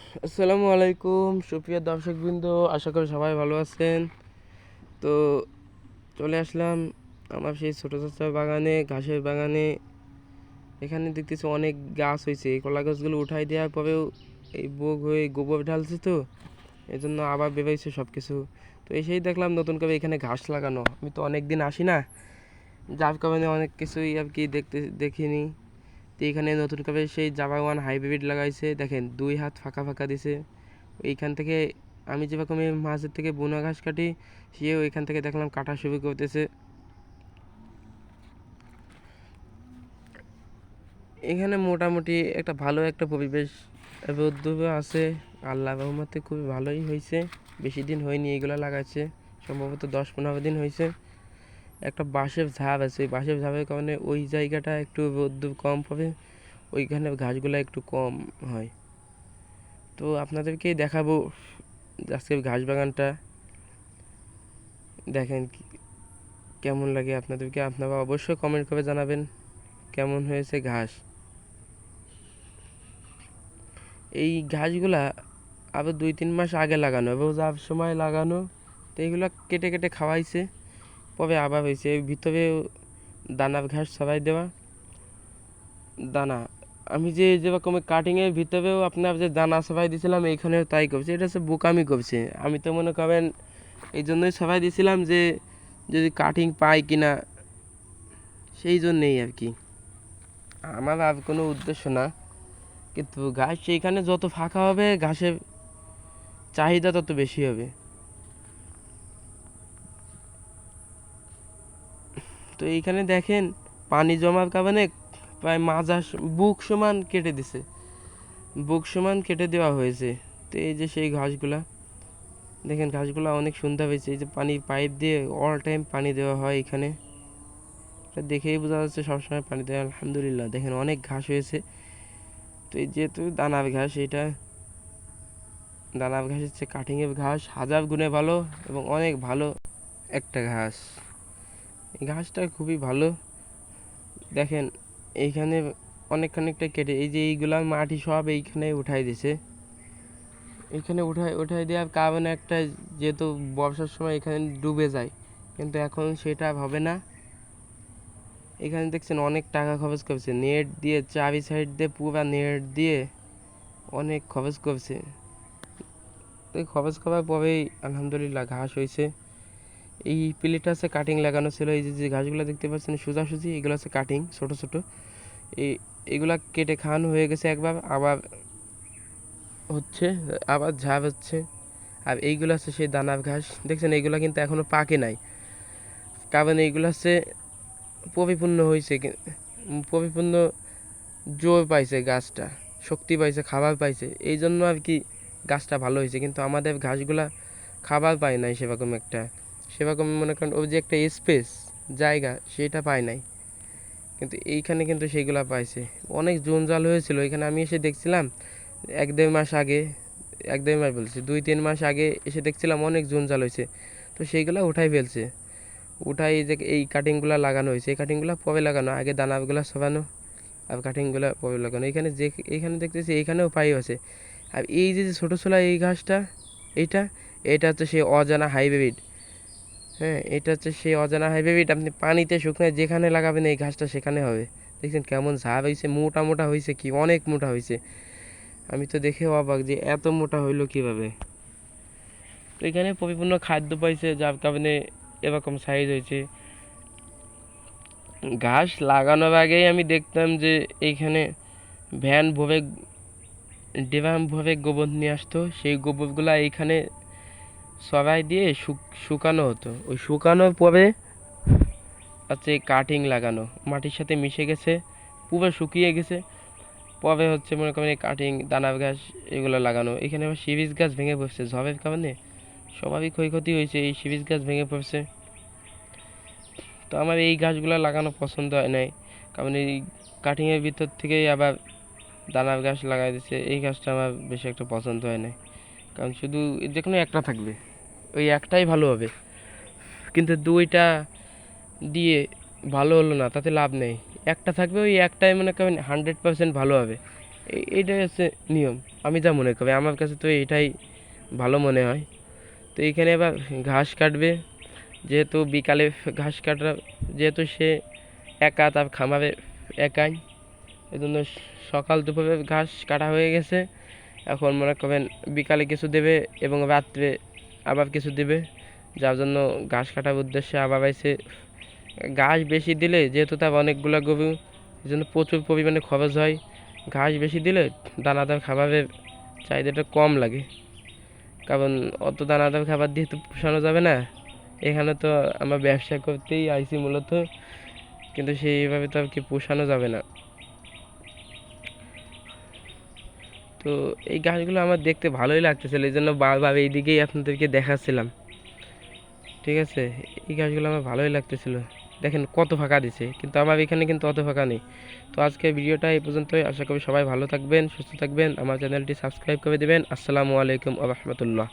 আসসালামু আলাইকুম সুপ্রিয় দর্শকবৃন্দ, আশা করি সবাই ভালো আছেন। তো চলে আসলাম আমার সেই ছোটো চাচা বাগানে, ঘাসের বাগানে। এখানে দেখতেছি অনেক গাছ হয়েছে। এই কলা গাছগুলো উঠাই দেওয়ার পরেও এই বোগ হয়ে গোবর ঢালছে, তো এই জন্য আবার বেরোইছে সব কিছু। তো এসেই দেখলাম নতুন করে এখানে ঘাস লাগানো। আমি তো অনেক দিন আসি না, যার কারণে অনেক কিছুই আর কি দেখিনি। তো এখানে নতুন করে সেই জাভা ওয়ান হাইব্রিড লাগাইছে, দেখেন 2 হাত ফাঁকা ফাঁকা দিছে। এইখান থেকে আমি যেরকম এই মাঝের থেকে বুনা ঘাস কাটি, সেও এখান থেকে দেখলাম কাটা শুরু করতেছে। এখানে মোটামুটি একটা ভালো একটা পরিবেশ উদ্যোগ আছে। আল্লাহ রহমতে খুবই ভালোই হয়েছে। বেশি দিন হয়নি এগুলো লাগাইছে, সম্ভবত 10-15 দিন হয়েছে। একটা বাঁশের ঝাড় আছে, ওই বাঁশের ঝাড়ের কারণে ওই জায়গাটা একটু রোদ্দুর কম পাবে, ওইখানে ঘাসগুলো একটু কম হয়। তো আপনাদেরকেই দেখাবো আজকের ঘাস বাগানটা। দেখেন কেমন লাগে আপনাদেরকে, আপনারা অবশ্যই কমেন্ট করে জানাবেন কেমন হয়েছে ঘাস। এই ঘাসগুলা আবার 2-3 মাস আগে লাগানো এবং যার সময় লাগানো, তো এইগুলো কেটে কেটে খাওয়াইছে, পরে আবার হয়েছে। এর ভিতরে দানার ঘাস ছড়াই দেওয়া দানা। আমি যেরকম কাটিংয়ের ভিতরেও আপনার যে দানা সবাই দিয়েছিলাম, এইখানেও তাই করছে। এটা হচ্ছে বোকামি করছে। আমি তো মনে করেন এই জন্যই সবাই দিয়েছিলাম যে যদি কাটিং পাই কিনা, সেই জন্যেই আর কি। আমার আর কোনো উদ্দেশ্য না, কিন্তু ঘাস সেইখানে যত ফাঁকা হবে ঘাসের চাহিদা তত বেশি হবে। তো এইখানে দেখেন পানি জমার কারণে প্রায় মাজা বুক সমান কেটে দিছে, বুক সমান কেটে দেওয়া হয়েছে। তো এই যে সেই ঘাসগুলা দেখেন, ঘাসগুলা অনেক সুন্দর হয়েছে। এই যে পানি পাইপ দিয়ে অল টাইম পানি দেওয়া হয় এখানে, এটা দেখেই বোঝা যাচ্ছে সবসময় পানি দেওয়া। আলহামদুলিল্লাহ, দেখেন অনেক ঘাস হয়েছে। তো এই যেহেতু দানার ঘাস, এটা দানার ঘাস হচ্ছে কাটিংয়ের ঘাস, 1000 গুণে ভালো এবং অনেক ভালো একটা ঘাস। এই ঘাসটা খুবই ভালো। দেখেন এইখানে অনেক খানিকটা কেটে, এই যে এইগুলা মাটি সব এইখানে উঠাই দিছে। এইখানে উঠাই দেওয়ার কারণে একটা, যেহেতু বর্ষার সময় এখানে ডুবে যায়, কিন্তু এখন সেটা হবে না। এখানে দেখছেন অনেক টাকা খরচ করছে, নেট দিয়ে চারি সাইড দিয়ে পুরা নেট দিয়ে অনেক খরচ করছে। তো খরচ করার পরেই আলহামদুলিল্লাহ ঘাস হয়েছে। এই প্লেটটা আছে কাটিং লাগানো ছিল। এই যে ঘাসগুলো দেখতে পাচ্ছেন সোজাসুজি, এগুলো আছে কাটিং ছোট ছোট। এগুলা কেটে খাওয়ানো হয়ে গেছে একবার, আবার হচ্ছে, আবার ঝাড় হচ্ছে। আর এইগুলো আছে সেই দানার ঘাস, দেখছেন এইগুলো কিন্তু এখনো পাকে নাই, কারণ এইগুলো হচ্ছে পরিপূর্ণ হয়েছে, পরিপূর্ণ জোর পাইছে গাছটা, শক্তি পাইছে, খাবার পাইছে, এই জন্য আর কি গাছটা ভালো হয়েছে। কিন্তু আমাদের ঘাসগুলা খাবার পায় নাই সেরকম একটা, সেরকম মনে করেন ওই যে একটা স্পেস জায়গা সেটা পায় নাই। কিন্তু এইখানে কিন্তু সেইগুলা পাইছে। অনেক জঞ্জাল হয়েছিল এখানে, আমি এসে দেখছিলাম 1-1.5 মাস আগে, 1-1.5 মাস বলছি, 2-3 মাস আগে এসে দেখছিলাম অনেক জঞ্জাল হয়েছে। তো সেইগুলা উঠাই ফেলছে, উঠাই যে এই কাটিংগুলা লাগানো হয়েছে। এই কাটিংগুলা পরে লাগানো, আগে দানাগুলা সরানো আর কাটিংগুলা পরে লাগানো। এইখানে দেখতেছি এইখানেও পাই আছে। আর এই যে ছোটো ছোলা এই ঘাসটা, এইটা এটা হচ্ছে সেই অজানা হাইব্রিড। হ্যাঁ, এটা হচ্ছে সেই অজানা হাইব্রিড। আপনি পানিতে শুকনায় যেখানে লাগাবেন এই ঘাসটা সেখানে হবে। দেখছেন কেমন ঝাড় হয়েছে, মোটা মোটা হয়েছে, কি অনেক মোটা হয়েছে। আমি তো দেখে অবাক যে এত মোটা হইলো কিভাবে। তো এখানে পরিপূর্ণ খাদ্য পাইছে, যার কারণে এরকম সাইজ হয়েছে। ঘাস লাগানোর আগেই আমি দেখতাম যে এইখানে ভ্যান ভরে, ড্রাম ভরে গোবর নিয়ে আসতো। সেই গোবরগুলা এইখানে সরাই দিয়ে শুকানো হতো। ওই শুকানোর পরে হচ্ছে কাটিং লাগানো, মাটির সাথে মিশে গেছে, পুরো শুকিয়ে গেছে। পরে হচ্ছে মনে করেন এই কাটিং দানার ঘাস এগুলো লাগানো। এখানে আবার শিরিষ গাছ ভেঙে পড়ছে ঝড়ের কারণে, সবারই ক্ষয়ক্ষতি হয়েছে। এই শিরিষ গাছ ভেঙে পড়ছে। তো আমার এই গাছগুলো লাগানো পছন্দ হয় নাই, কারণ এই কাটিংয়ের ভিতর থেকেই আবার দানার গাছ লাগাই দিচ্ছে। এই গাছটা আমার বেশি একটা পছন্দ হয় নাই, কারণ শুধু যে কোনো একটা থাকবে, ওই একটাই ভালো হবে। কিন্তু দুইটা দিয়ে ভালো হলো না, তাতে লাভ নেই। একটা থাকবে, ওই একটাই মনে করেন 100% ভালো হবে। এইটাই হচ্ছে নিয়ম, আমি যা মনে করি, আমার কাছে তো এটাই ভালো মনে হয়। তো এইখানে এবার ঘাস কাটবে, যেহেতু বিকালে ঘাস কাটা, যেহেতু সে একা, তার খামারে একাই, এই জন্য সকাল দুপুরে ঘাস কাটা হয়ে গেছে। এখন মনে করেন বিকালে কিছু দেবে এবং রাত্রে আবার কিছু দেবে, যার জন্য ঘাস কাটার উদ্দেশ্যে আবার আইসে। ঘাস বেশি দিলে, যেহেতু তার অনেকগুলো গরু, এই জন্য প্রচুর পরিমাণে খরচ হয়। ঘাস বেশি দিলে দানাদার খাবারের চাহিদাটা কম লাগে, কারণ অত দানাদার খাবার দিয়ে তো পোষানো যাবে না। এখানে তো আমরা ব্যবসা করতেই আইছি মূলত, কিন্তু সেইভাবে তো আর কি পোষানো যাবে না। তো এই গাছগুলো আমার দেখতে ভালোই লাগতেছিল, এই জন্য বারবার এইদিকেই আপনাদেরকে দেখাচ্ছিলাম। ঠিক আছে, এই গাছগুলো আমার ভালোই লাগতেছিল। দেখেন কত ফাঁকা দিছে, কিন্তু আমার এখানে কিন্তু অত ফাঁকা নেই। তো আজকে ভিডিওটা এই পর্যন্তই, আশা করি সবাই ভালো থাকবেন, সুস্থ থাকবেন, আমার চ্যানেলটি সাবস্ক্রাইব করে দেবেন। আসসালামু আলাইকুম ওয়া রাহমাতুল্লাহ।